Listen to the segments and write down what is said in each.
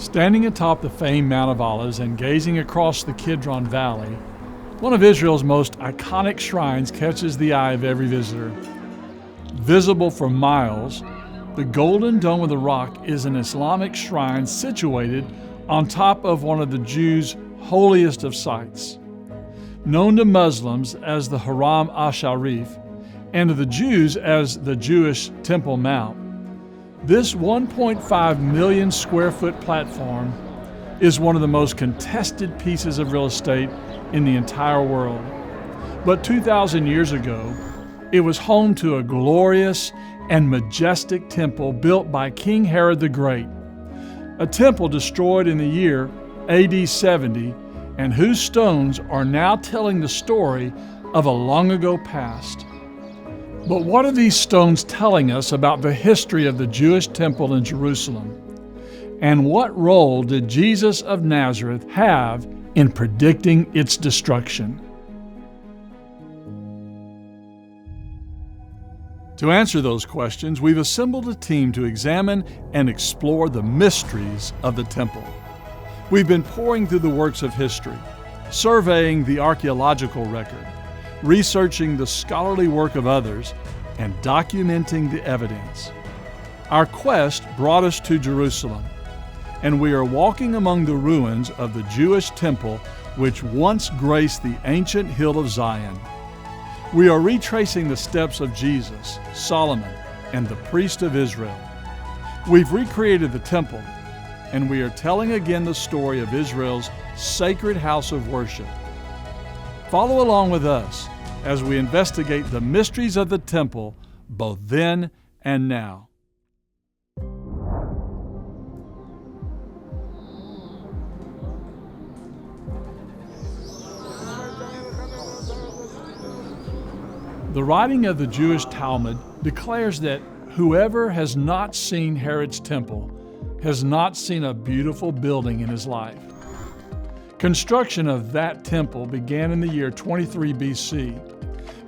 Standing atop the famed Mount of Olives and gazing across the Kidron Valley, one of Israel's most iconic shrines catches the eye of every visitor. Visible for miles, the Golden Dome of the Rock is an Islamic shrine situated on top of one of the Jews' holiest of sites. Known to Muslims as the Haram al-Sharif and to the Jews as the Jewish Temple Mount, this 1.5 million square foot platform is one of the most contested pieces of real estate in the entire world. But 2,000 years ago, it was home to a glorious and majestic temple built by King Herod the Great, a temple destroyed in the year AD 70 and whose stones are now telling the story of a long ago past. But what are these stones telling us about the history of the Jewish temple in Jerusalem? And what role did Jesus of Nazareth have in predicting its destruction? To answer those questions, we've assembled a team to examine and explore the mysteries of the temple. We've been poring through the works of history, surveying the archaeological record, researching the scholarly work of others, and documenting the evidence. Our quest brought us to Jerusalem, and we are walking among the ruins of the Jewish temple which once graced the ancient hill of Zion. We are retracing the steps of Jesus, Solomon, and the priest of Israel. We've recreated the temple, and we are telling again the story of Israel's sacred house of worship. Follow along with us as we investigate the mysteries of the temple, both then and now. The writing of the Jewish Talmud declares that whoever has not seen Herod's temple has not seen a beautiful building in his life. Construction of that temple began in the year 23 BC,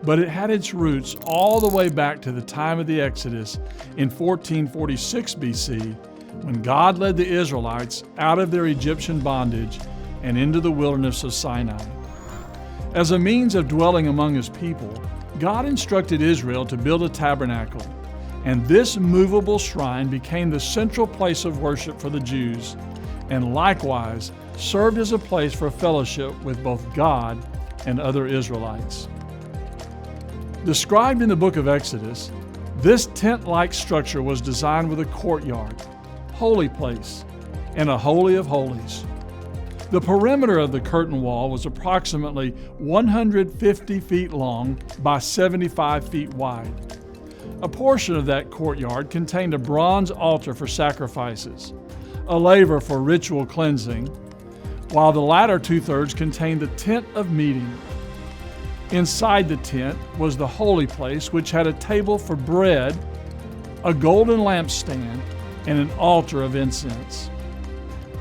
but it had its roots all the way back to the time of the Exodus in 1446 BC, when God led the Israelites out of their Egyptian bondage and into the wilderness of Sinai. As a means of dwelling among His people, God instructed Israel to build a tabernacle, and this movable shrine became the central place of worship for the Jews, and likewise served as a place for fellowship with both God and other Israelites. Described in the book of Exodus, this tent-like structure was designed with a courtyard, holy place, and a holy of holies. The perimeter of the curtain wall was approximately 150 feet long by 75 feet wide. A portion of that courtyard contained a bronze altar for sacrifices, a laver for ritual cleansing, while the latter two-thirds contained the tent of meeting. Inside the tent was the holy place, which had a table for bread, a golden lampstand, and an altar of incense.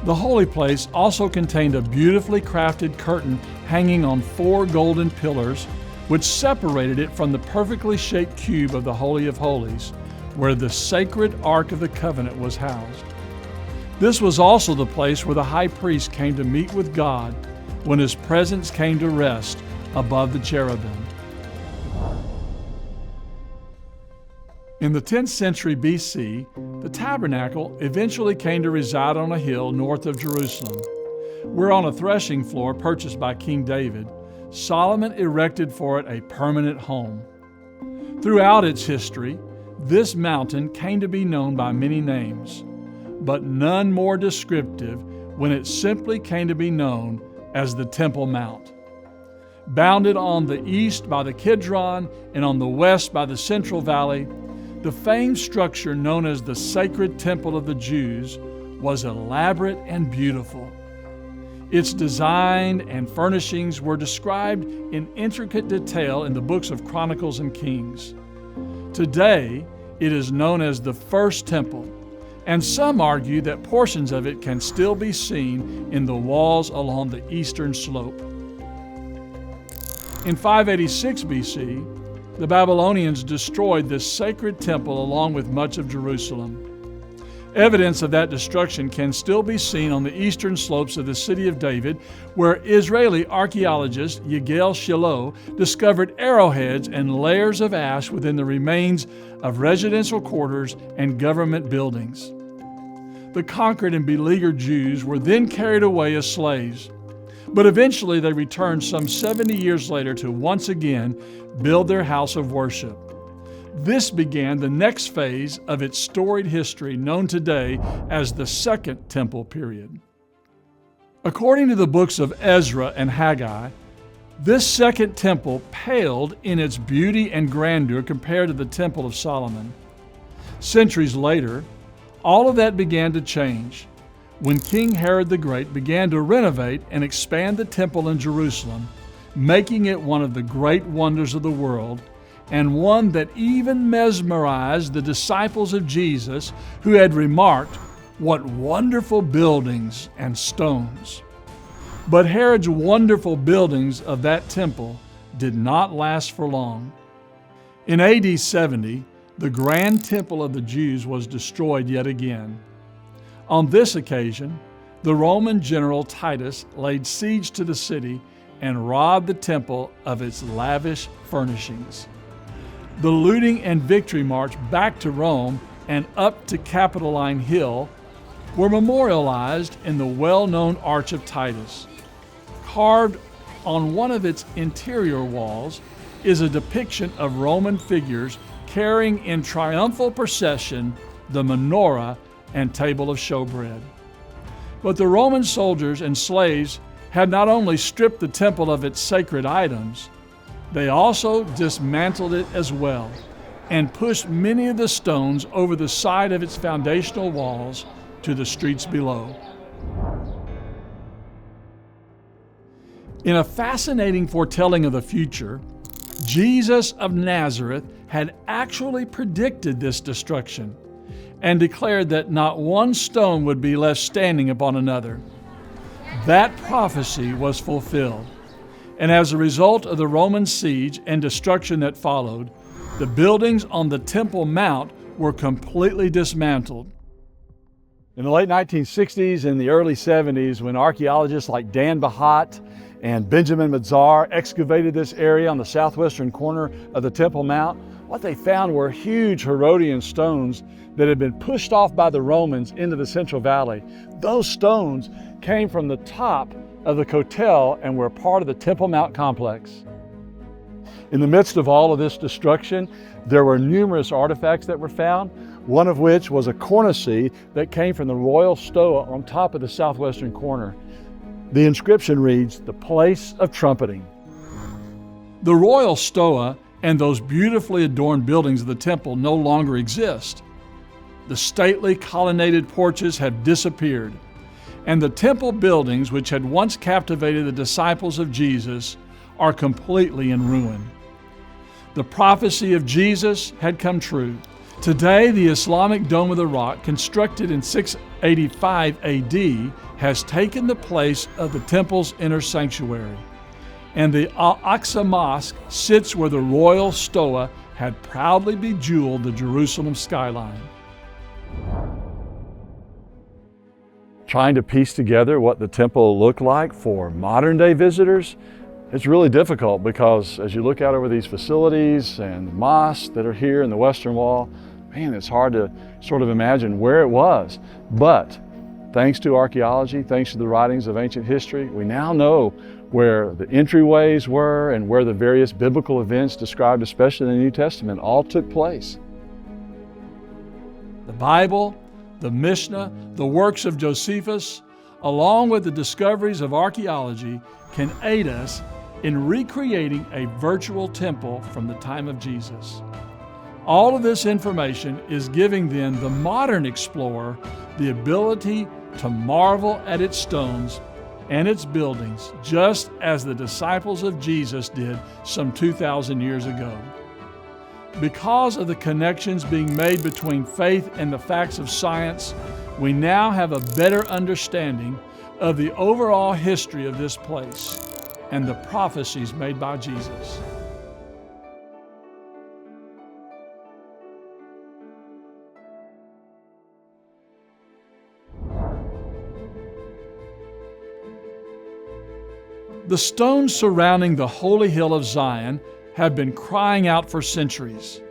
The holy place also contained a beautifully crafted curtain hanging on 4 golden pillars, which separated it from the perfectly shaped cube of the Holy of Holies, where the sacred Ark of the Covenant was housed. This was also the place where the high priest came to meet with God when his presence came to rest above the cherubim. In the 10th century BC, the tabernacle eventually came to reside on a hill north of Jerusalem, where on a threshing floor purchased by King David, Solomon erected for it a permanent home. Throughout its history, this mountain came to be known by many names, but none more descriptive when it simply came to be known as the Temple Mount. Bounded on the east by the Kidron and on the west by the Central Valley, the famed structure known as the Sacred Temple of the Jews was elaborate and beautiful. Its design and furnishings were described in intricate detail in the books of Chronicles and Kings. Today, it is known as the First Temple, and some argue that portions of it can still be seen in the walls along the eastern slope. In 586 BC, the Babylonians destroyed this sacred temple along with much of Jerusalem. Evidence of that destruction can still be seen on the eastern slopes of the city of David, where Israeli archaeologist Yigal Shiloh discovered arrowheads and layers of ash within the remains of residential quarters and government buildings. The conquered and beleaguered Jews were then carried away as slaves, but eventually they returned some 70 years later to once again build their house of worship. This began the next phase of its storied history, known today as the Second Temple period. According to the books of Ezra and Haggai, this Second Temple paled in its beauty and grandeur compared to the Temple of Solomon. Centuries later, all of that began to change when King Herod the Great began to renovate and expand the temple in Jerusalem, making it one of the great wonders of the world, and one that even mesmerized the disciples of Jesus, who had remarked, "What wonderful buildings and stones." But Herod's wonderful buildings of that temple did not last for long. In AD 70, the grand temple of the Jews was destroyed yet again. On this occasion, the Roman general Titus laid siege to the city and robbed the temple of its lavish furnishings. The looting and victory march back to Rome and up to Capitoline Hill were memorialized in the well-known Arch of Titus. Carved on one of its interior walls is a depiction of Roman figures carrying in triumphal procession the menorah and table of showbread. But the Roman soldiers and slaves had not only stripped the temple of its sacred items, they also dismantled it as well and pushed many of the stones over the side of its foundational walls to the streets below. In a fascinating foretelling of the future, Jesus of Nazareth had actually predicted this destruction and declared that not one stone would be left standing upon another. That prophecy was fulfilled. And as a result of the Roman siege and destruction that followed, the buildings on the Temple Mount were completely dismantled. In the late 1960s and the early 70s, when archaeologists like Dan Bahat and Benjamin Mazar excavated this area on the southwestern corner of the Temple Mount, what they found were huge Herodian stones that had been pushed off by the Romans into the Central Valley. Those stones came from the top of the Kotel and were part of the Temple Mount complex. In the midst of all of this destruction, there were numerous artifacts that were found, one of which was a cornice that came from the royal stoa on top of the southwestern corner. The inscription reads, "The place of trumpeting." The royal stoa and those beautifully adorned buildings of the temple no longer exist. The stately colonnaded porches have disappeared, and the temple buildings, which had once captivated the disciples of Jesus, are completely in ruin. The prophecy of Jesus had come true. Today, the Islamic Dome of the Rock, constructed in 685 AD, has taken the place of the temple's inner sanctuary, and the Al-Aqsa Mosque sits where the royal stoa had proudly bejeweled the Jerusalem skyline. Trying to piece together what the temple looked like for modern-day visitors, it's really difficult because as you look out over these facilities and mosques that are here in the Western Wall, man, it's hard to sort of imagine where it was. But thanks to archaeology, thanks to the writings of ancient history, we now know where the entryways were and where the various biblical events described, especially in the New Testament, all took place. The Bible, the Mishnah, the works of Josephus, along with the discoveries of archaeology, can aid us in recreating a virtual temple from the time of Jesus. All of this information is giving then the modern explorer the ability to marvel at its stones and its buildings, just as the disciples of Jesus did some 2,000 years ago. Because of the connections being made between faith and the facts of science, we now have a better understanding of the overall history of this place and the prophecies made by Jesus. The stones surrounding the holy hill of Zion have been crying out for centuries,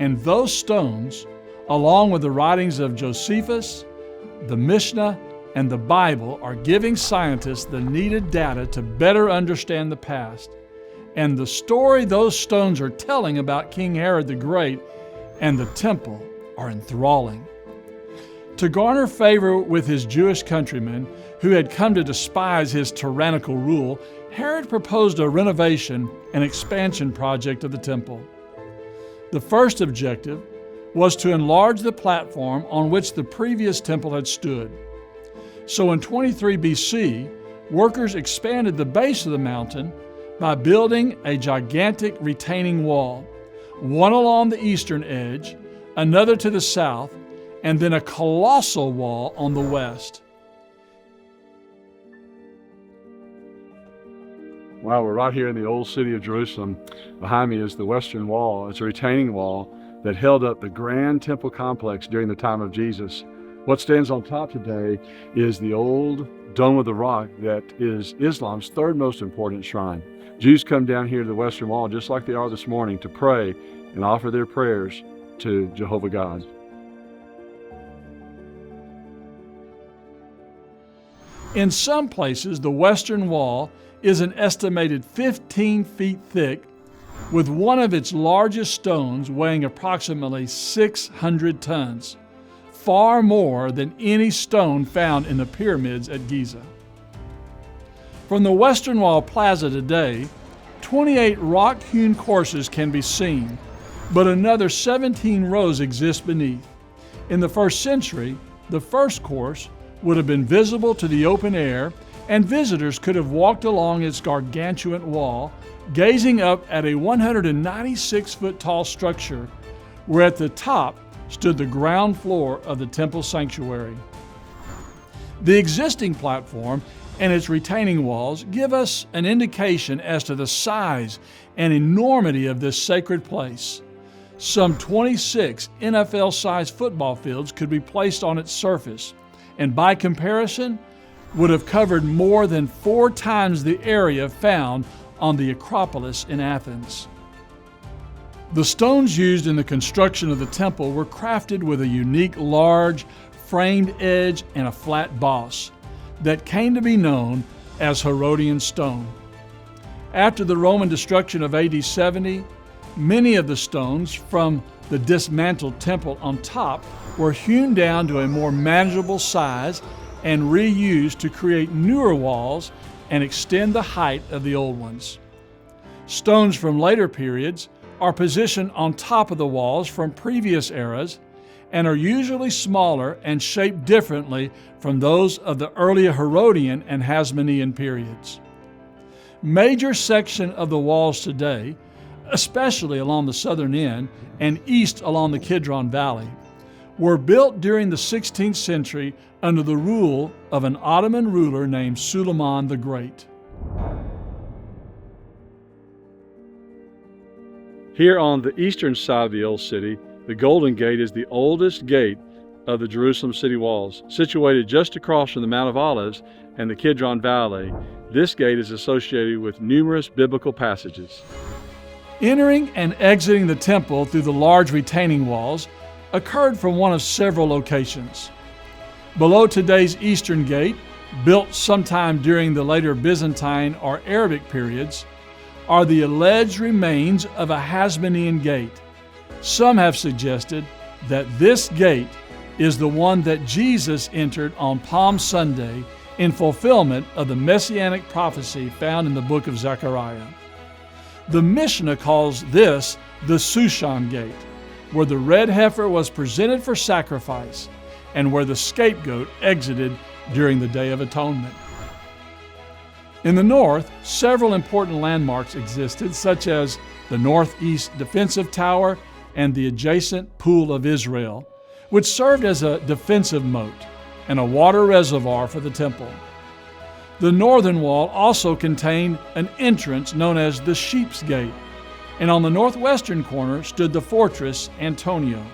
and those stones, along with the writings of Josephus, the Mishnah, and the Bible, are giving scientists the needed data to better understand the past. And the story those stones are telling about King Herod the Great and the temple are enthralling. To garner favor with his Jewish countrymen, who had come to despise his tyrannical rule, Herod proposed a renovation and expansion project of the temple. The first objective was to enlarge the platform on which the previous temple had stood. So in 23 BC, workers expanded the base of the mountain by building a gigantic retaining wall, one along the eastern edge, another to the south, and then a colossal wall on the west. Wow, we're right here in the old city of Jerusalem. Behind me is the Western Wall. It's a retaining wall that held up the grand temple complex during the time of Jesus. What stands on top today is the old Dome of the Rock that is Islam's third most important shrine. Jews come down here to the Western Wall just like they are this morning to pray and offer their prayers to Jehovah God. In some places, the Western Wall is an estimated 15 feet thick, with one of its largest stones weighing approximately 600 tons, far more than any stone found in the pyramids at Giza. From the Western Wall Plaza today, 28 rock-hewn courses can be seen, but another 17 rows exist beneath. In the first century, the first course would have been visible to the open air, and visitors could have walked along its gargantuan wall, gazing up at a 196-foot tall structure, where at the top stood the ground floor of the temple sanctuary. The existing platform and its retaining walls give us an indication as to the size and enormity of this sacred place. Some 26 NFL-sized football fields could be placed on its surface, and by comparison, would have covered more than 4 times the area found on the Acropolis in Athens. The stones used in the construction of the temple were crafted with a unique large framed edge and a flat boss that came to be known as Herodian stone. After the Roman destruction of AD 70, many of the stones from the dismantled temple on top were hewn down to a more manageable size and reused to create newer walls and extend the height of the old ones. Stones from later periods are positioned on top of the walls from previous eras and are usually smaller and shaped differently from those of the earlier Herodian and Hasmonean periods. Major sections of the walls today, especially along the southern end and east along the Kidron Valley, were built during the 16th century under the rule of an Ottoman ruler named Suleiman the Great. Here on the eastern side of the old city, the Golden Gate is the oldest gate of the Jerusalem city walls. Situated just across from the Mount of Olives and the Kidron Valley, this gate is associated with numerous biblical passages. Entering and exiting the temple through the large retaining walls occurred from one of several locations. Below today's eastern gate, built sometime during the later Byzantine or Arabic periods, are the alleged remains of a Hasmonean gate. Some have suggested that this gate is the one that Jesus entered on Palm Sunday in fulfillment of the messianic prophecy found in the book of Zechariah. The Mishnah calls this the Shushan Gate, where the red heifer was presented for sacrifice and where the scapegoat exited during the Day of Atonement. In the north, several important landmarks existed, such as the northeast defensive tower and the adjacent Pool of Israel, which served as a defensive moat and a water reservoir for the temple. The northern wall also contained an entrance known as the Sheep's Gate, and on the northwestern corner stood the fortress Antonia,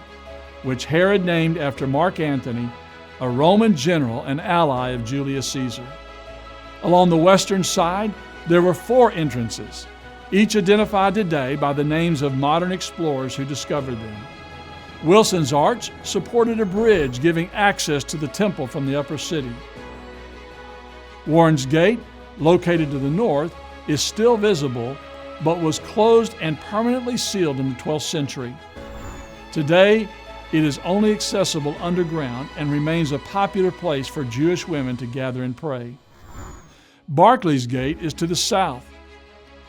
which Herod named after Mark Antony, a Roman general and ally of Julius Caesar. Along the western side, There were 4 entrances, each identified today by the names of modern explorers who discovered them. Wilson's Arch supported a bridge giving access to the temple from the upper city. Warren's Gate, located to the north, is still visible, but was closed and permanently sealed in the 12th century. Today, it is only accessible underground and remains a popular place for Jewish women to gather and pray. Barclay's Gate is to the south.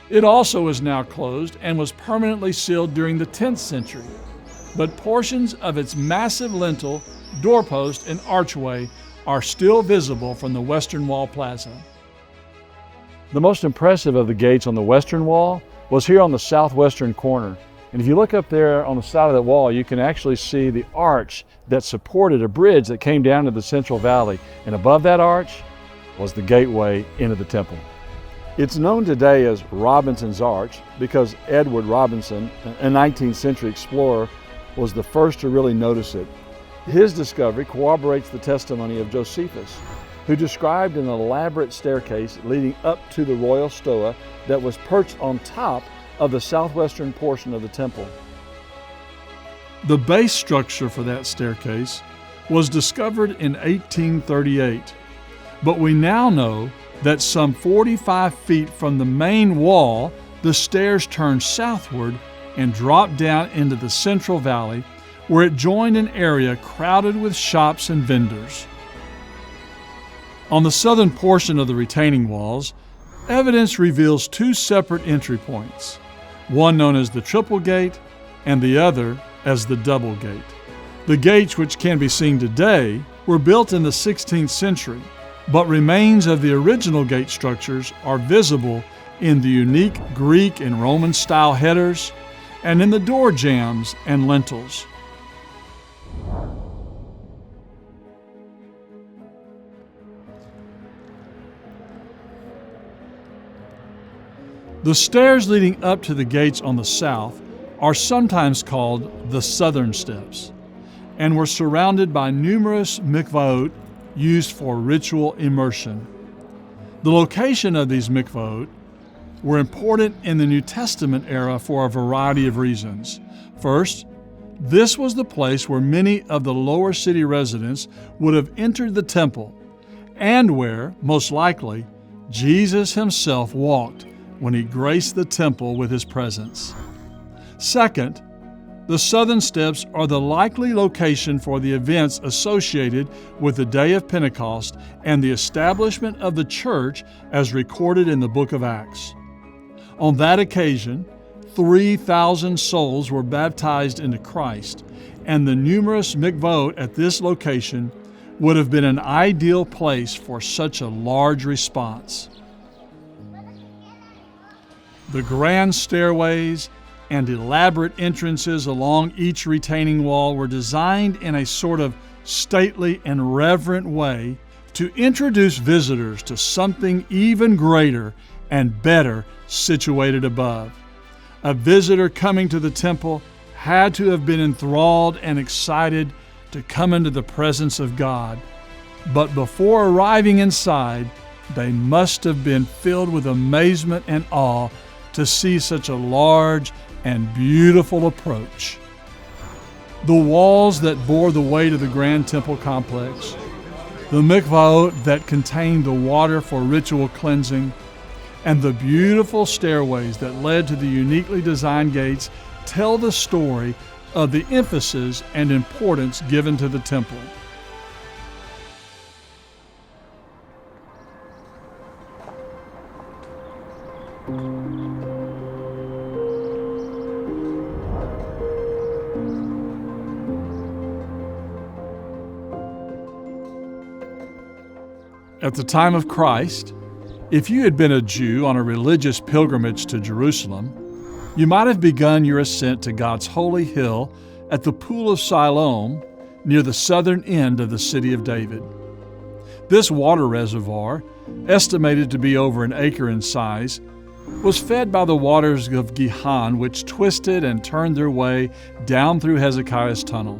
It also is now closed and was permanently sealed during the 10th century, but portions of its massive lintel, doorpost, and archway are still visible from the Western Wall Plaza. The most impressive of the gates on the Western Wall was here on the southwestern corner. And if you look up there on the side of that wall, you can actually see the arch that supported a bridge that came down to the Central Valley. And above that arch was the gateway into the temple. It's known today as Robinson's Arch because Edward Robinson, a 19th century explorer, was the first to really notice it. His discovery corroborates the testimony of Josephus, who described an elaborate staircase leading up to the royal stoa that was perched on top of the southwestern portion of the temple. The base structure for that staircase was discovered in 1838, but we now know that some 45 feet from the main wall, the stairs turned southward and dropped down into the Central Valley, where it joined an area crowded with shops and vendors. On the southern portion of the retaining walls, evidence reveals 2 separate entry points, one known as the Triple Gate and the other as the Double Gate. The gates, which can be seen today, were built in the 16th century, but remains of the original gate structures are visible in the unique Greek and Roman style headers and in the door jambs and lintels. The stairs leading up to the gates on the south are sometimes called the southern steps and were surrounded by numerous mikvaot used for ritual immersion. The location of these mikvaot were important in the New Testament era for a variety of reasons. First, this was the place where many of the lower city residents would have entered the temple and where, most likely, Jesus himself walked when he graced the temple with his presence. Second, the southern steps are the likely location for the events associated with the day of Pentecost and the establishment of the church as recorded in the book of Acts. On that occasion, 3,000 souls were baptized into Christ, and the numerous mikvaot at this location would have been an ideal place for such a large response. The grand stairways and elaborate entrances along each retaining wall were designed in a sort of stately and reverent way to introduce visitors to something even greater and better situated above. A visitor coming to the temple had to have been enthralled and excited to come into the presence of God. But before arriving inside, they must have been filled with amazement and awe to see such a large and beautiful approach. The walls that bore the weight of the grand temple complex, the mikvaot that contained the water for ritual cleansing, and the beautiful stairways that led to the uniquely designed gates tell the story of the emphasis and importance given to the temple. At the time of Christ, if you had been a Jew on a religious pilgrimage to Jerusalem, you might have begun your ascent to God's holy hill at the Pool of Siloam near the southern end of the city of David. This water reservoir, estimated to be over an acre in size, was fed by the waters of Gihon, which twisted and turned their way down through Hezekiah's tunnel.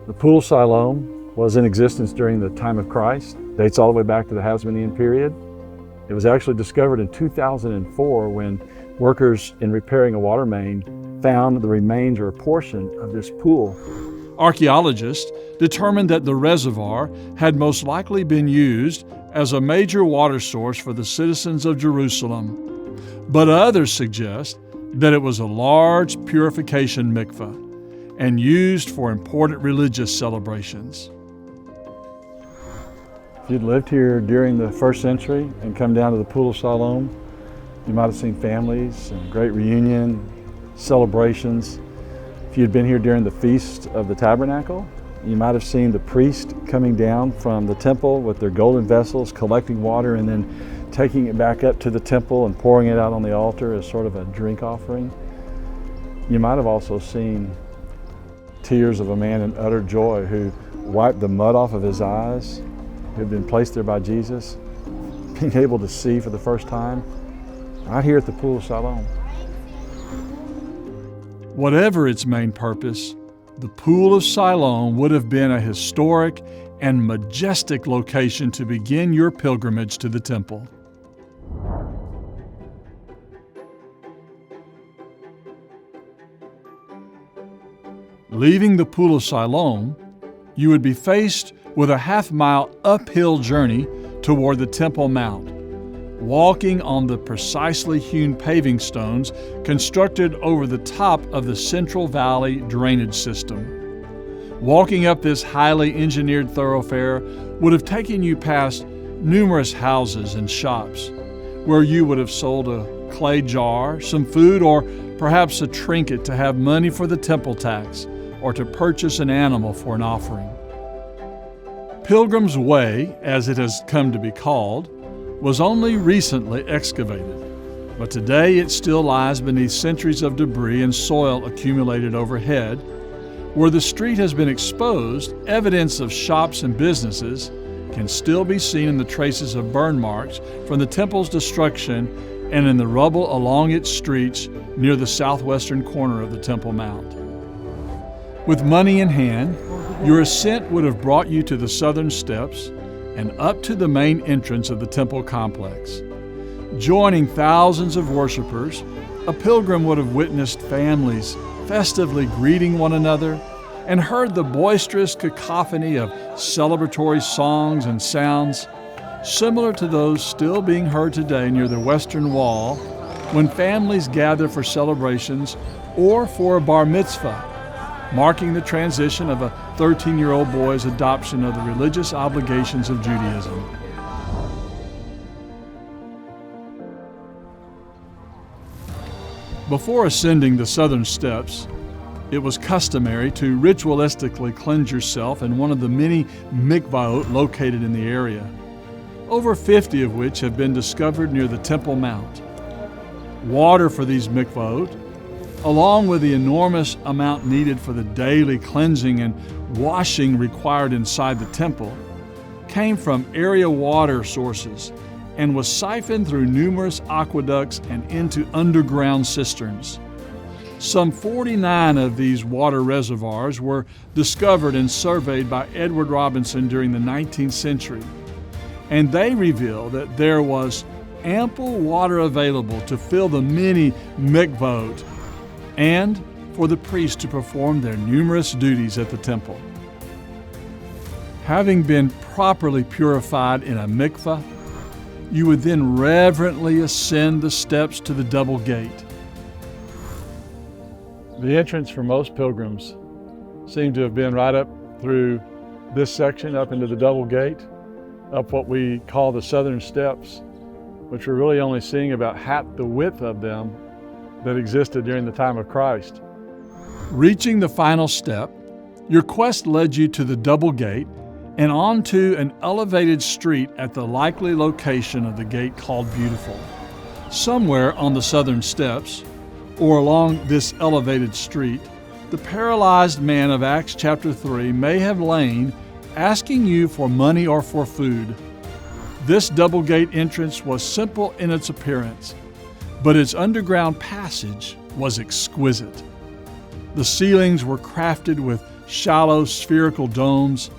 The Pool of Siloam was in existence during the time of Christ, dates all the way back to the Hasmonean period. It was actually discovered in 2004 when workers in repairing a water main found the remains or a portion of this pool. Archaeologists determined that the reservoir had most likely been used as a major water source for the citizens of Jerusalem, but others suggest that it was a large purification mikveh and used for important religious celebrations. If you'd lived here during the first century and come down to the Pool of Siloam, you might have seen families and great reunion, celebrations. If you'd been here during the Feast of the Tabernacle, you might have seen the priest coming down from the temple with their golden vessels, collecting water and then taking it back up to the temple and pouring it out on the altar as sort of a drink offering. You might have also seen tears of a man in utter joy who wiped the mud off of his eyes, who had been placed there by Jesus, being able to see for the first time, right here at the Pool of Siloam. Whatever its main purpose, the Pool of Siloam would have been a historic and majestic location to begin your pilgrimage to the temple. Leaving the Pool of Siloam, you would be faced with a half-mile uphill journey toward the Temple Mount, walking on the precisely hewn paving stones constructed over the top of the Central Valley drainage system. Walking up this highly engineered thoroughfare would have taken you past numerous houses and shops, where you would have sold a clay jar, some food, or perhaps a trinket to have money for the temple tax, or to purchase an animal for an offering. Pilgrim's Way, as it has come to be called, was only recently excavated, but today it still lies beneath centuries of debris and soil accumulated overhead. Where the street has been exposed, evidence of shops and businesses can still be seen in the traces of burn marks from the temple's destruction and in the rubble along its streets near the southwestern corner of the Temple Mount. With money in hand, your ascent would have brought you to the southern steps and up to the main entrance of the temple complex. Joining thousands of worshipers, a pilgrim would have witnessed families festively greeting one another and heard the boisterous cacophony of celebratory songs and sounds similar to those still being heard today near the Western Wall when families gather for celebrations or for a bar mitzvah, marking the transition of a 13-year-old boy's adoption of the religious obligations of Judaism. Before ascending the southern steps, it was customary to ritualistically cleanse yourself in one of the many mikvaot located in the area, over 50 of which have been discovered near the Temple Mount. Water for these mikvaot, along with the enormous amount needed for the daily cleansing and washing required inside the temple, came from area water sources and was siphoned through numerous aqueducts and into underground cisterns. Some 49 of these water reservoirs were discovered and surveyed by Edward Robinson during the 19th century, and they reveal that there was ample water available to fill the many mikvaot and for the priests to perform their numerous duties at the temple. Having been properly purified in a mikveh, you would then reverently ascend the steps to the double gate. The entrance for most pilgrims seemed to have been right up through this section, up into the double gate, up what we call the southern steps, which we're really only seeing about half the width of them that existed during the time of Christ. Reaching the final step, your quest led you to the double gate and onto an elevated street at the likely location of the gate called Beautiful. Somewhere on the southern steps, or along this elevated street, the paralyzed man of Acts chapter 3 may have lain, asking you for money or for food. This double gate entrance was simple in its appearance, but its underground passage was exquisite. The ceilings were crafted with shallow spherical domes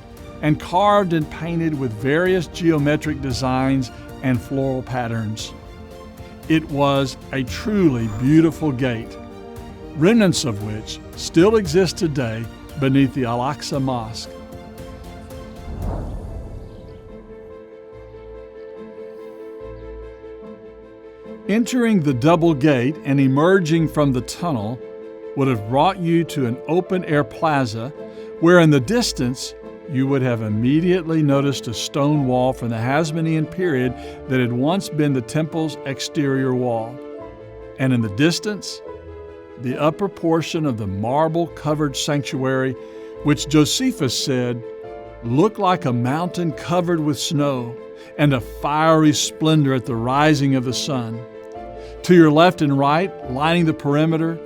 and carved and painted with various geometric designs and floral patterns. It was a truly beautiful gate, remnants of which still exist today beneath the Al-Aqsa Mosque. Entering the double gate and emerging from the tunnel would have brought you to an open-air plaza where in the distance you would have immediately noticed a stone wall from the Hasmonean period that had once been the temple's exterior wall. And in the distance, the upper portion of the marble-covered sanctuary, which Josephus said looked like a mountain covered with snow and a fiery splendor at the rising of the sun. To your left and right, lining the perimeter,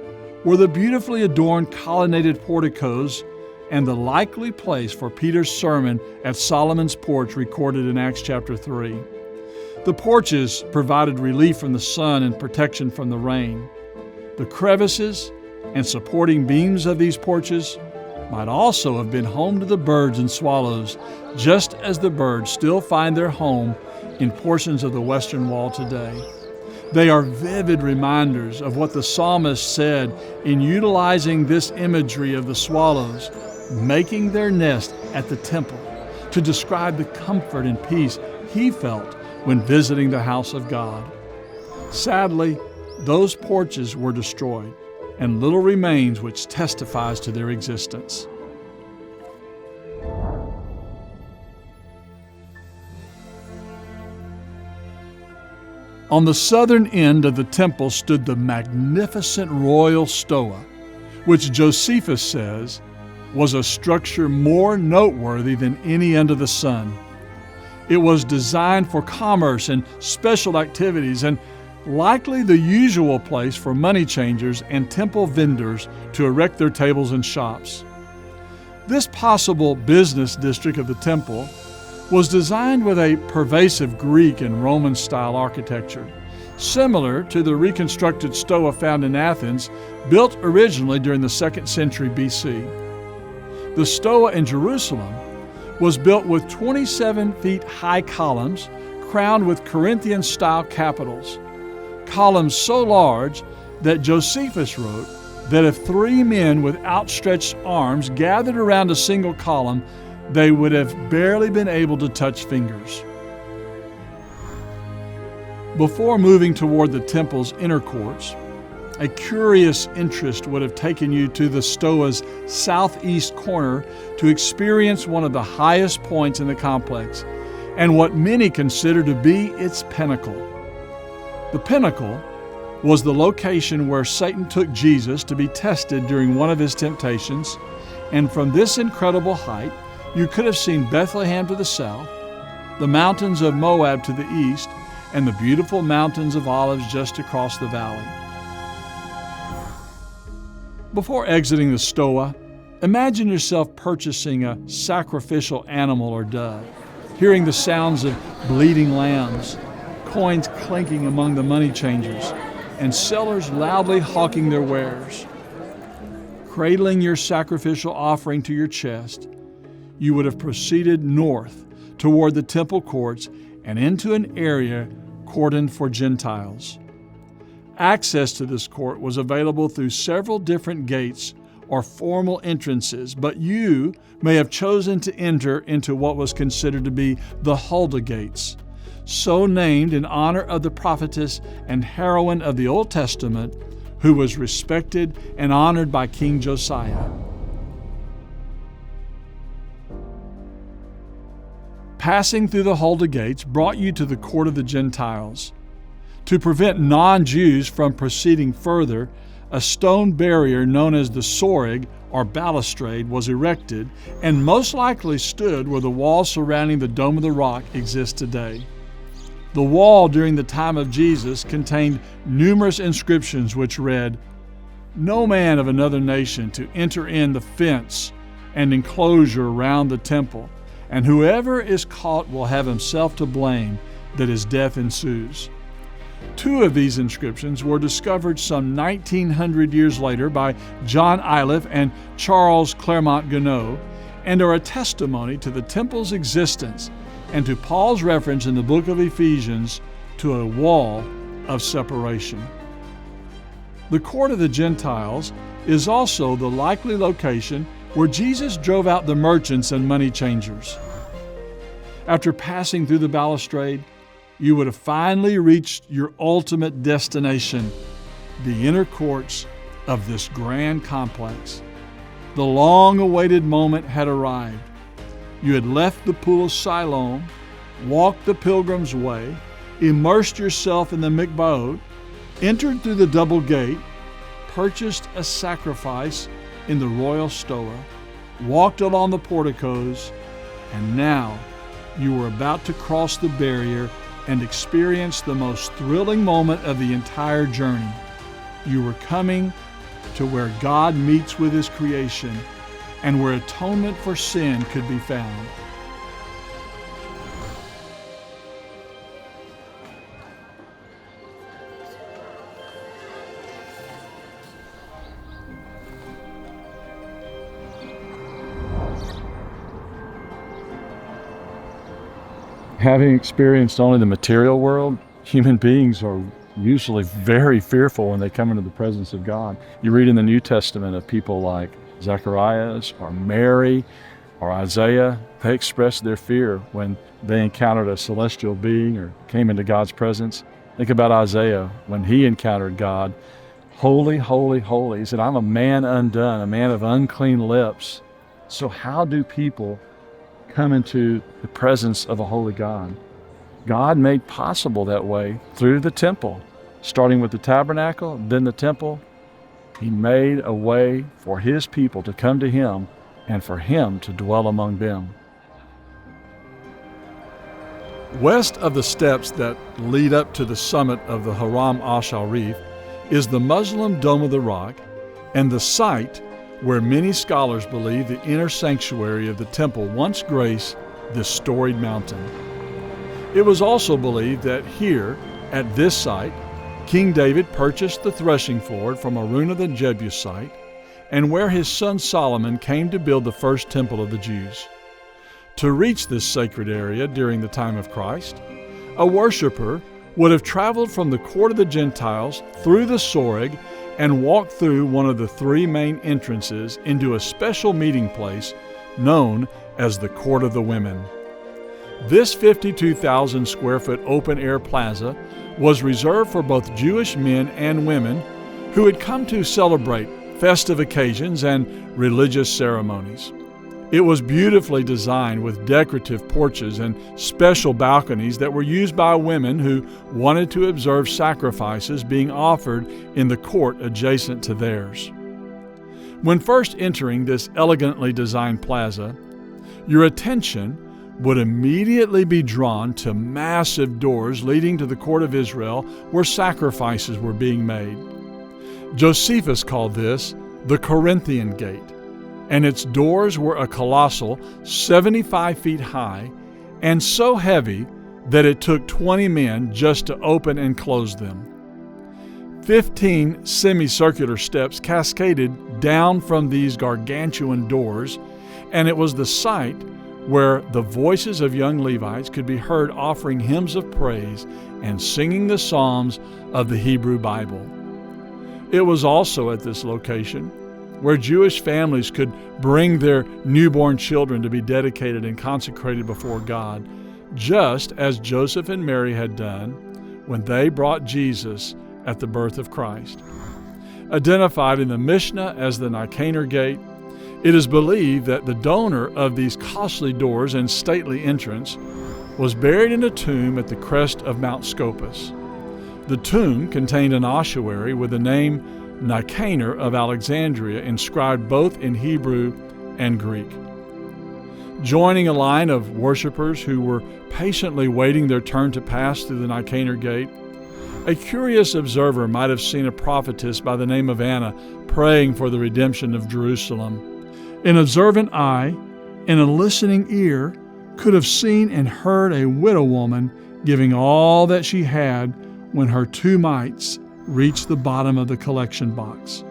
were the beautifully adorned colonnaded porticos and the likely place for Peter's sermon at Solomon's porch recorded in Acts chapter 3. The porches provided relief from the sun and protection from the rain. The crevices and supporting beams of these porches might also have been home to the birds and swallows, just as the birds still find their home in portions of the western wall today. They are vivid reminders of what the psalmist said in utilizing this imagery of the swallows making their nest at the temple to describe the comfort and peace he felt when visiting the house of God. Sadly, those porches were destroyed, and little remains which testifies to their existence. On the southern end of the temple stood the magnificent royal stoa, which Josephus says was a structure more noteworthy than any under the sun. It was designed for commerce and special activities, and likely the usual place for money changers and temple vendors to erect their tables and shops. This possible business district of the temple was designed with a pervasive Greek and Roman-style architecture, similar to the reconstructed stoa found in Athens, built originally during the 2nd century BC. The stoa in Jerusalem was built with 27 feet high columns crowned with Corinthian-style capitals, columns so large that Josephus wrote that if 3 men with outstretched arms gathered around a single column, they would have barely been able to touch fingers. Before moving toward the temple's inner courts, a curious interest would have taken you to the stoa's southeast corner to experience one of the highest points in the complex and what many consider to be its pinnacle. The pinnacle was the location where Satan took Jesus to be tested during one of his temptations, and from this incredible height, you could have seen Bethlehem to the south, the mountains of Moab to the east, and the beautiful mountains of Olives just across the valley. Before exiting the stoa, imagine yourself purchasing a sacrificial animal or dove, hearing the sounds of bleating lambs, coins clinking among the money changers, and sellers loudly hawking their wares. Cradling your sacrificial offering to your chest, you would have proceeded north toward the temple courts and into an area cordoned for Gentiles. Access to this court was available through several different gates or formal entrances, but you may have chosen to enter into what was considered to be the Huldah gates, so named in honor of the prophetess and heroine of the Old Testament who was respected and honored by King Josiah. Passing through the Huldah gates brought you to the court of the Gentiles. To prevent non-Jews from proceeding further, a stone barrier known as the soreg or balustrade was erected and most likely stood where the wall surrounding the Dome of the Rock exists today. The wall during the time of Jesus contained numerous inscriptions which read, "No man of another nation to enter in the fence and enclosure around the temple, and whoever is caught will have himself to blame that his death ensues." 2 of these inscriptions were discovered some 1900 years later by John Iliff and Charles Clermont Ganneau and are a testimony to the temple's existence and to Paul's reference in the book of Ephesians to a wall of separation. The court of the Gentiles is also the likely location where Jesus drove out the merchants and money changers. After passing through the balustrade, you would have finally reached your ultimate destination, the inner courts of this grand complex. The long-awaited moment had arrived. You had left the pool of Siloam, walked the pilgrim's way, immersed yourself in the mikvahot, entered through the double gate, purchased a sacrifice in the royal stoa, walked along the porticos, and now you were about to cross the barrier and experience the most thrilling moment of the entire journey. You were coming to where God meets with His creation and where atonement for sin could be found. Having experienced only the material world, human beings are usually very fearful when they come into the presence of God. You read in the New Testament of people like Zacharias or Mary or Isaiah. They expressed their fear when they encountered a celestial being or came into God's presence. Think about Isaiah when he encountered God. Holy, holy, holy. He said, I'm a man undone, a man of unclean lips. So how do people come into the presence of a holy God? God made possible that way through the temple, starting with the tabernacle, then the temple. He made a way for His people to come to Him and for Him to dwell among them. West of the steps that lead up to the summit of the Haram al-Sharif is the Muslim Dome of the Rock and the site where many scholars believe the inner sanctuary of the temple once graced this storied mountain. It was also believed that here, at this site, King David purchased the threshing floor from Araunah the Jebusite, and where his son Solomon came to build the first temple of the Jews. To reach this sacred area during the time of Christ, a worshiper would have traveled from the court of the Gentiles through the Soreg and walked through one of the three main entrances into a special meeting place known as the Court of the Women. This 52,000 square foot open-air plaza was reserved for both Jewish men and women who had come to celebrate festive occasions and religious ceremonies. It was beautifully designed with decorative porches and special balconies that were used by women who wanted to observe sacrifices being offered in the court adjacent to theirs. When first entering this elegantly designed plaza, your attention would immediately be drawn to massive doors leading to the court of Israel where sacrifices were being made. Josephus called this the Corinthian Gate, and its doors were a colossal 75 feet high and so heavy that it took 20 men just to open and close them. 15 semicircular steps cascaded down from these gargantuan doors, and it was the site where the voices of young Levites could be heard offering hymns of praise and singing the Psalms of the Hebrew Bible. It was also at this location where Jewish families could bring their newborn children to be dedicated and consecrated before God, just as Joseph and Mary had done when they brought Jesus at the birth of Christ. Identified in the Mishnah as the Nicanor Gate, it is believed that the donor of these costly doors and stately entrance was buried in a tomb at the crest of Mount Scopus. The tomb contained an ossuary with the name Nicanor of Alexandria inscribed both in Hebrew and Greek. Joining a line of worshipers who were patiently waiting their turn to pass through the Nicanor Gate, a curious observer might have seen a prophetess by the name of Anna praying for the redemption of Jerusalem. An observant eye and a listening ear could have seen and heard a widow woman giving all that she had when her two mites reached the bottom of the collection box.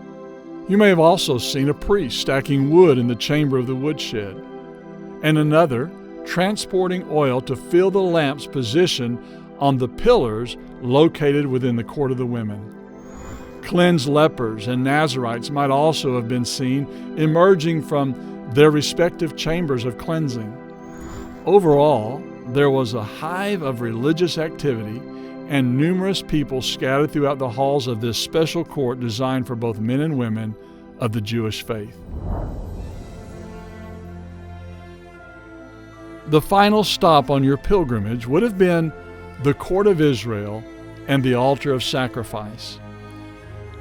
You may have also seen a priest stacking wood in the chamber of the woodshed, and another transporting oil to fill the lamps positioned on the pillars located within the court of the women. Cleansed lepers and Nazarites might also have been seen emerging from their respective chambers of cleansing. Overall, there was a hive of religious activity and numerous people scattered throughout the halls of this special court designed for both men and women of the Jewish faith. The final stop on your pilgrimage would have been the court of Israel and the altar of sacrifice.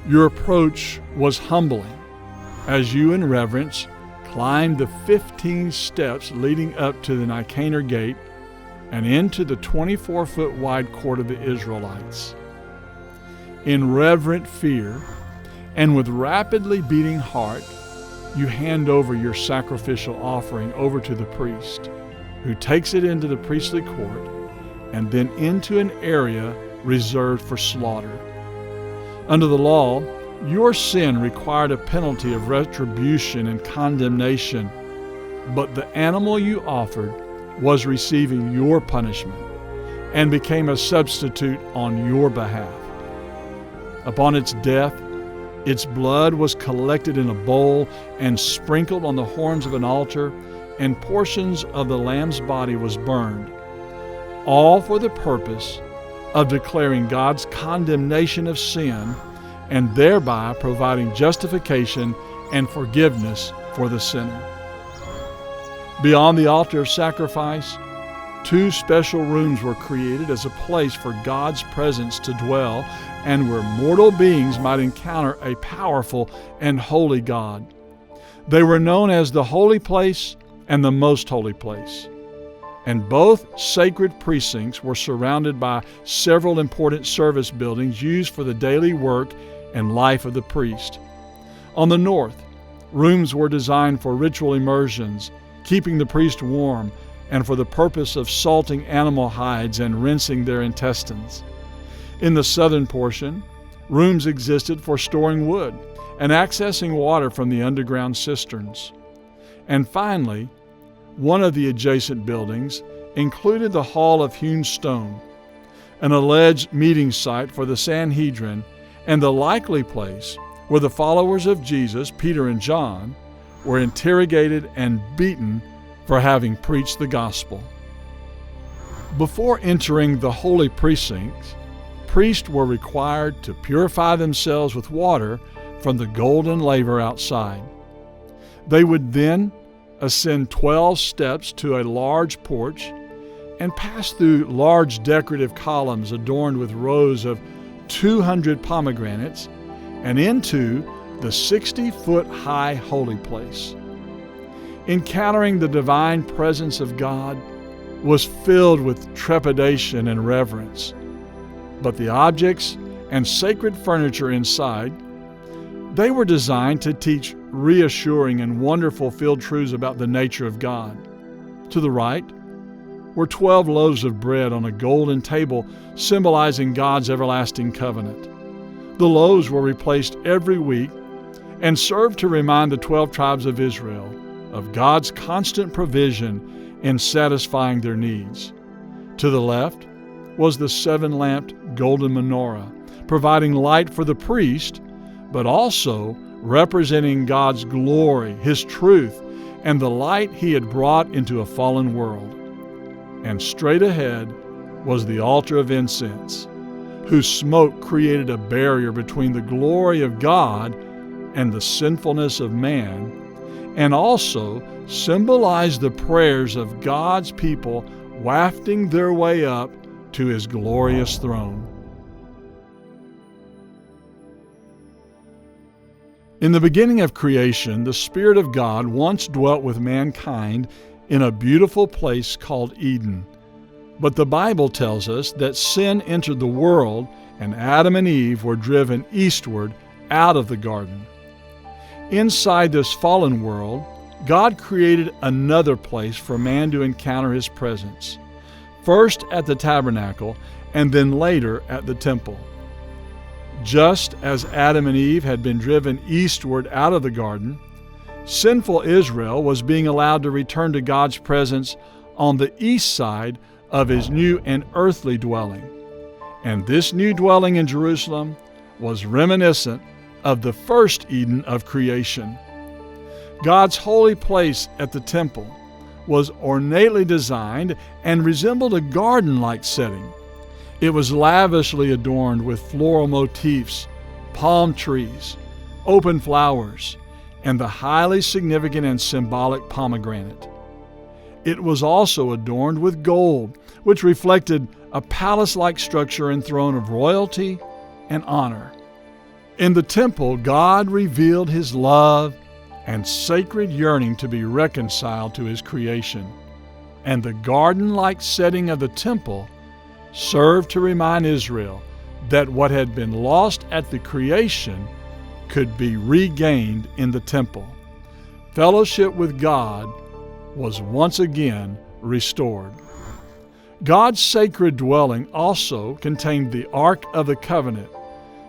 Your approach was humbling as you in reverence climbed the 15 steps leading up to the Nicanor gate and into the 24-foot wide court of the Israelites. In reverent fear and with rapidly beating heart, you hand over your sacrificial offering over to the priest, who takes it into the priestly court and then into an area reserved for slaughter. Under the law, your sin required a penalty of retribution and condemnation, but the animal you offered was receiving your punishment and became a substitute on your behalf. Upon its death, its blood was collected in a bowl and sprinkled on the horns of an altar, and portions of the lamb's body was burned, all for the purpose of declaring God's condemnation of sin and thereby providing justification and forgiveness for the sinner. Beyond the altar of sacrifice, 2 special rooms were created as a place for God's presence to dwell and where mortal beings might encounter a powerful and holy God. They were known as the Holy Place and the Most Holy Place, and both sacred precincts were surrounded by several important service buildings used for the daily work and life of the priest. On the north, rooms were designed for ritual immersions, keeping the priest warm, and for the purpose of salting animal hides and rinsing their intestines. In the southern portion, rooms existed for storing wood and accessing water from the underground cisterns. And finally, one of the adjacent buildings included the Hall of Hewn Stone, an alleged meeting site for the Sanhedrin and the likely place where the followers of Jesus, Peter and John, were interrogated and beaten for having preached the gospel. Before entering the holy precincts, priests were required to purify themselves with water from the golden laver outside. They would then ascend 12 steps to a large porch and pass through large decorative columns adorned with rows of 200 pomegranates and into the 60-foot high holy place. Encountering the divine presence of God was filled with trepidation and reverence, but the objects and sacred furniture inside, they were designed to teach reassuring and wonderful field truths about the nature of God. To the right were 12 loaves of bread on a golden table symbolizing God's everlasting covenant. The loaves were replaced every week and served to remind the 12 tribes of Israel of God's constant provision in satisfying their needs. To the left was the 7-lamped golden menorah, providing light for the priest, but also representing God's glory, His truth, and the light He had brought into a fallen world. And straight ahead was the altar of incense, whose smoke created a barrier between the glory of God and the sinfulness of man, and also symbolized the prayers of God's people wafting their way up to His glorious throne. In the beginning of creation, the Spirit of God once dwelt with mankind in a beautiful place called Eden. But the Bible tells us that sin entered the world and Adam and Eve were driven eastward out of the garden. Inside this fallen world, God created another place for man to encounter His presence, first at the tabernacle and then later at the temple. Just as Adam and Eve had been driven eastward out of the garden, sinful Israel was being allowed to return to God's presence on the east side of his new and earthly dwelling. And this new dwelling in Jerusalem was reminiscent of the first Eden of creation. God's holy place at the temple was ornately designed and resembled a garden-like setting. It was lavishly adorned with floral motifs, palm trees, open flowers, and the highly significant and symbolic pomegranate. It was also adorned with gold, which reflected a palace-like structure and throne of royalty and honor. In the temple, God revealed His love and sacred yearning to be reconciled to His creation. And the garden-like setting of the temple served to remind Israel that what had been lost at the creation could be regained in the temple. Fellowship with God was once again restored. God's sacred dwelling also contained the Ark of the Covenant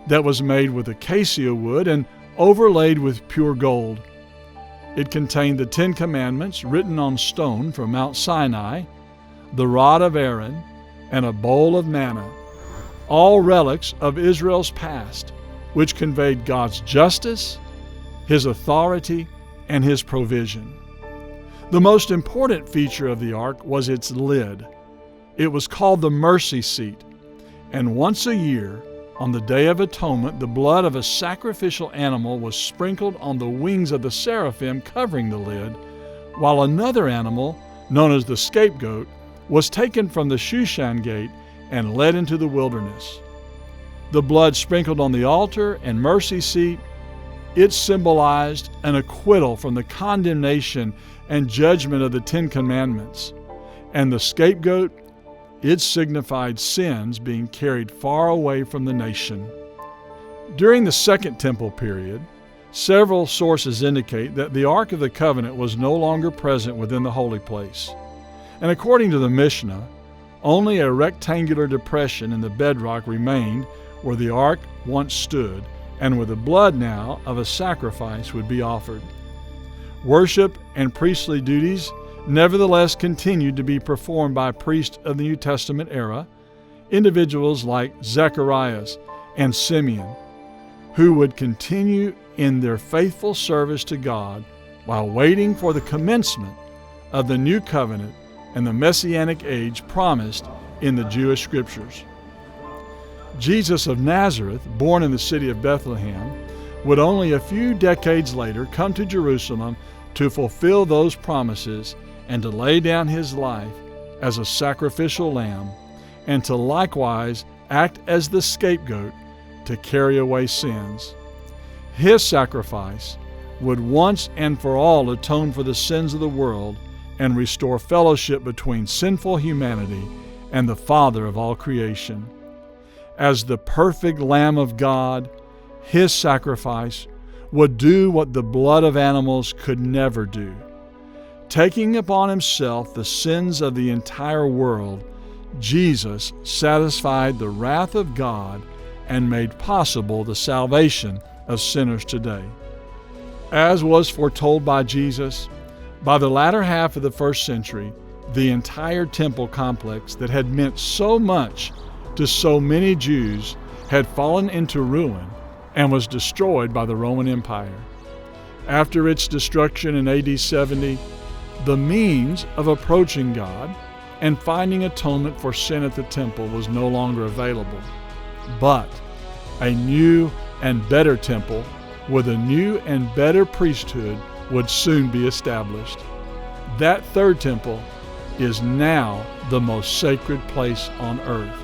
that was made with acacia wood and overlaid with pure gold. It contained the 10 Commandments written on stone from Mount Sinai, the rod of Aaron, and a bowl of manna, all relics of Israel's past, which conveyed God's justice, His authority, and His provision. The most important feature of the ark was its lid. It was called the mercy seat, and once a year, on the Day of Atonement, the blood of a sacrificial animal was sprinkled on the wings of the seraphim covering the lid, while another animal, known as the scapegoat, was taken from the Shushan gate and led into the wilderness. The blood sprinkled on the altar and mercy seat, it symbolized an acquittal from the condemnation and judgment of the 10 Commandments. And the scapegoat, it signified sins being carried far away from the nation. During the Second Temple period, several sources indicate that the Ark of the Covenant was no longer present within the holy place. And according to the Mishnah, only a rectangular depression in the bedrock remained where the ark once stood, and where the blood now of a sacrifice would be offered. Worship and priestly duties nevertheless continued to be performed by priests of the New Testament era, individuals like Zacharias and Simeon, who would continue in their faithful service to God while waiting for the commencement of the new covenant and the Messianic age promised in the Jewish Scriptures. Jesus of Nazareth, born in the city of Bethlehem, would only a few decades later come to Jerusalem to fulfill those promises and to lay down His life as a sacrificial lamb, and to likewise act as the scapegoat to carry away sins. His sacrifice would once and for all atone for the sins of the world and restore fellowship between sinful humanity and the Father of all creation. As the perfect Lamb of God, His sacrifice would do what the blood of animals could never do. Taking upon Himself the sins of the entire world, Jesus satisfied the wrath of God and made possible the salvation of sinners today. As was foretold by Jesus, by the latter half of the first century, the entire temple complex that had meant so much to so many Jews had fallen into ruin and was destroyed by the Roman Empire. After its destruction in AD 70, the means of approaching God and finding atonement for sin at the temple was no longer available. But a new and better temple with a new and better priesthood would soon be established. That third temple is now the most sacred place on earth.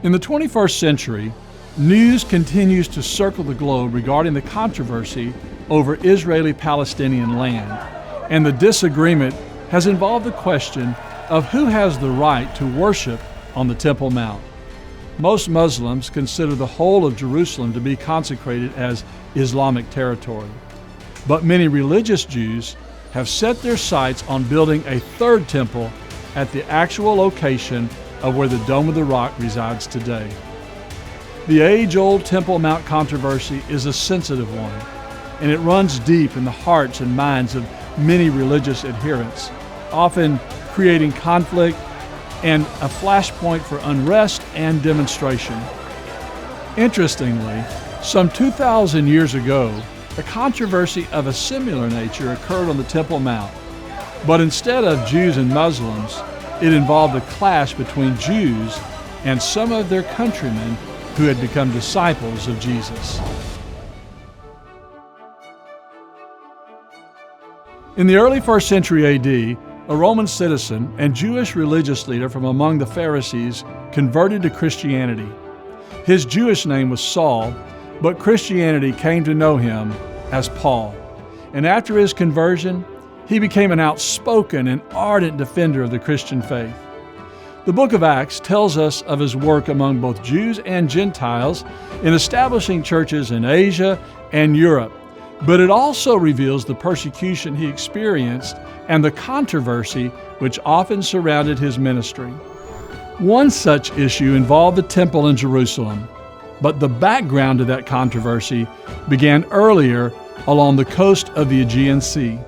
In the 21st century, news continues to circle the globe regarding the controversy over Israeli-Palestinian land, and the disagreement has involved the question of who has the right to worship on the Temple Mount. Most Muslims consider the whole of Jerusalem to be consecrated as Islamic territory. But many religious Jews have set their sights on building a third temple at the actual location of where the Dome of the Rock resides today. The age-old Temple Mount controversy is a sensitive one, and it runs deep in the hearts and minds of many religious adherents, often creating conflict and a flashpoint for unrest and demonstration. Interestingly, some 2,000 years ago, a controversy of a similar nature occurred on the Temple Mount, but instead of Jews and Muslims, it involved a clash between Jews and some of their countrymen who had become disciples of Jesus. In the early 1st century AD, a Roman citizen and Jewish religious leader from among the Pharisees converted to Christianity. His Jewish name was Saul, but Christianity came to know him as Paul. And after his conversion, he became an outspoken and ardent defender of the Christian faith. The book of Acts tells us of his work among both Jews and Gentiles in establishing churches in Asia and Europe, but it also reveals the persecution he experienced and the controversy which often surrounded his ministry. One such issue involved the temple in Jerusalem, but the background to that controversy began earlier along the coast of the Aegean Sea.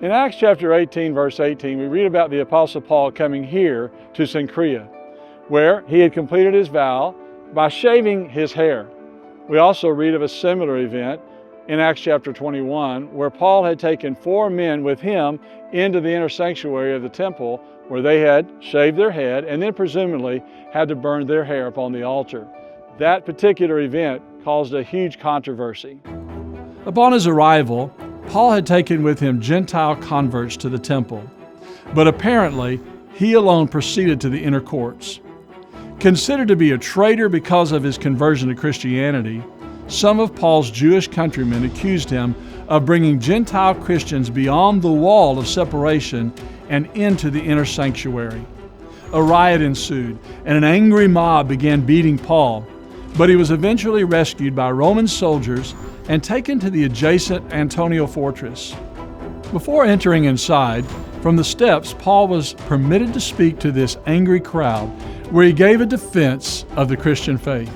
In Acts chapter 18, verse 18, we read about the Apostle Paul coming here to Cenchrea, where he had completed his vow by shaving his hair. We also read of a similar event in Acts chapter 21, where Paul had taken 4 men with him into the inner sanctuary of the temple, where they had shaved their head and then presumably had to burn their hair upon the altar. That particular event caused a huge controversy. Upon his arrival, Paul had taken with him Gentile converts to the temple, but apparently he alone proceeded to the inner courts. Considered to be a traitor because of his conversion to Christianity, some of Paul's Jewish countrymen accused him of bringing Gentile Christians beyond the wall of separation and into the inner sanctuary. A riot ensued, and an angry mob began beating Paul, but he was eventually rescued by Roman soldiers and taken to the adjacent Antonia fortress. Before entering inside, from the steps, Paul was permitted to speak to this angry crowd, where he gave a defense of the Christian faith.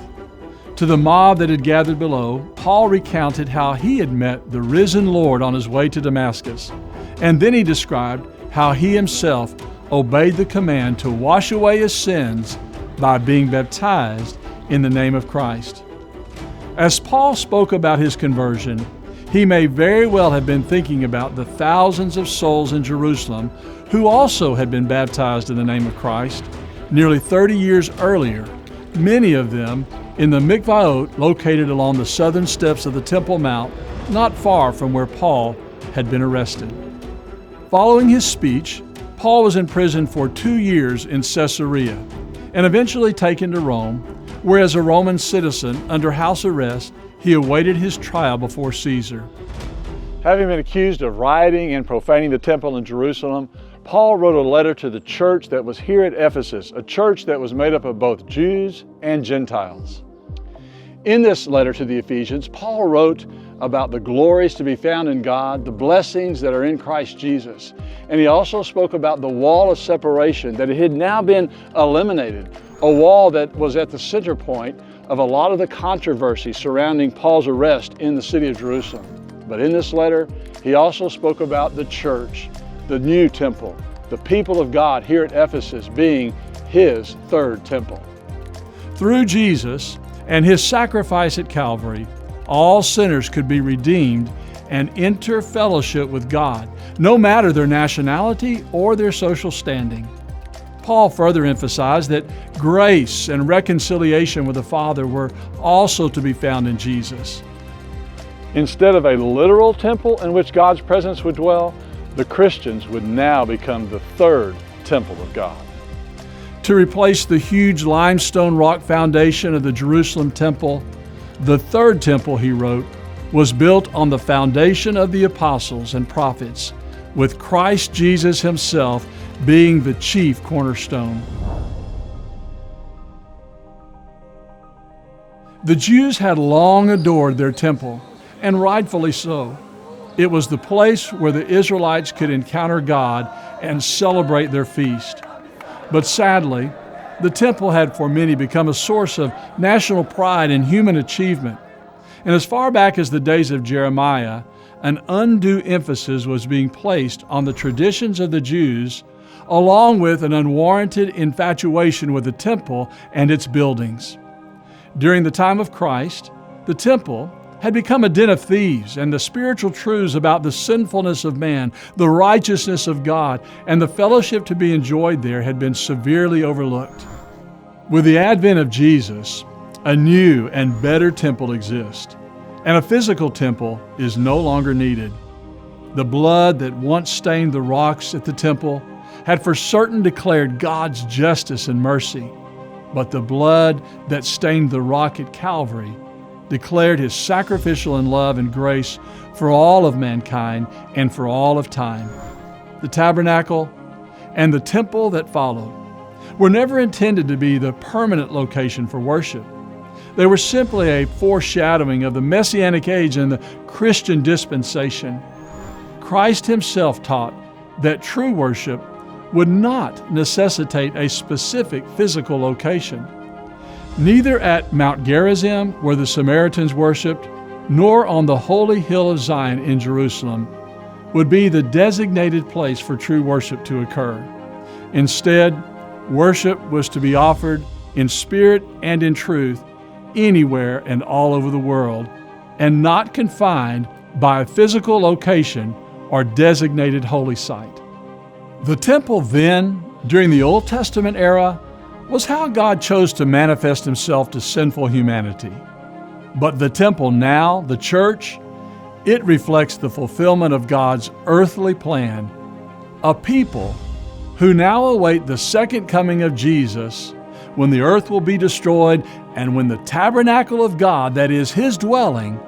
To the mob that had gathered below, Paul recounted how he had met the risen Lord on his way to Damascus, and then he described how he himself obeyed the command to wash away his sins by being baptized in the name of Christ. As Paul spoke about his conversion, he may very well have been thinking about the thousands of souls in Jerusalem who also had been baptized in the name of Christ nearly 30 years earlier, many of them in the mikvaot located along the southern steps of the Temple Mount, not far from where Paul had been arrested. Following his speech, Paul was imprisoned for 2 years in Caesarea and eventually taken to Rome, where as a Roman citizen under house arrest, he awaited his trial before Caesar. Having been accused of rioting and profaning the temple in Jerusalem, Paul wrote a letter to the church that was here at Ephesus, a church that was made up of both Jews and Gentiles. In this letter to the Ephesians, Paul wrote about the glories to be found in God, the blessings that are in Christ Jesus. And he also spoke about the wall of separation, that it had now been eliminated, a wall that was at the center point of a lot of the controversy surrounding Paul's arrest in the city of Jerusalem. But in this letter, he also spoke about the church, the new temple, the people of God here at Ephesus being his third temple. Through Jesus and his sacrifice at Calvary, all sinners could be redeemed and enter fellowship with God, no matter their nationality or their social standing. Paul further emphasized that grace and reconciliation with the Father were also to be found in Jesus. Instead of a literal temple in which God's presence would dwell, the Christians would now become the third temple of God. To replace the huge limestone rock foundation of the Jerusalem temple, the third temple, he wrote, was built on the foundation of the apostles and prophets, with Christ Jesus himself being the chief cornerstone. The Jews had long adored their temple, and rightfully so. It was the place where the Israelites could encounter God and celebrate their feast. But sadly, the temple had for many become a source of national pride and human achievement. And as far back as the days of Jeremiah, an undue emphasis was being placed on the traditions of the Jews, along with an unwarranted infatuation with the temple and its buildings. During the time of Christ, the temple had become a den of thieves, and the spiritual truths about the sinfulness of man, the righteousness of God, and the fellowship to be enjoyed there had been severely overlooked. With the advent of Jesus, a new and better temple exists, and a physical temple is no longer needed. The blood that once stained the rocks at the temple had for certain declared God's justice and mercy, but the blood that stained the rock at Calvary declared His sacrificial and love and grace for all of mankind and for all of time. The tabernacle and the temple that followed were never intended to be the permanent location for worship. They were simply a foreshadowing of the Messianic age and the Christian dispensation. Christ Himself taught that true worship would not necessitate a specific physical location. Neither at Mount Gerizim, where the Samaritans worshiped, nor on the holy hill of Zion in Jerusalem would be the designated place for true worship to occur. Instead, worship was to be offered in spirit and in truth anywhere and all over the world, and not confined by a physical location or designated holy site. The temple then, during the Old Testament era, was how God chose to manifest Himself to sinful humanity. But the temple now, the church, it reflects the fulfillment of God's earthly plan, a people who now await the second coming of Jesus, when the earth will be destroyed and when the tabernacle of God, that is His dwelling,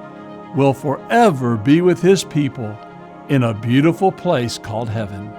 will forever be with His people in a beautiful place called heaven.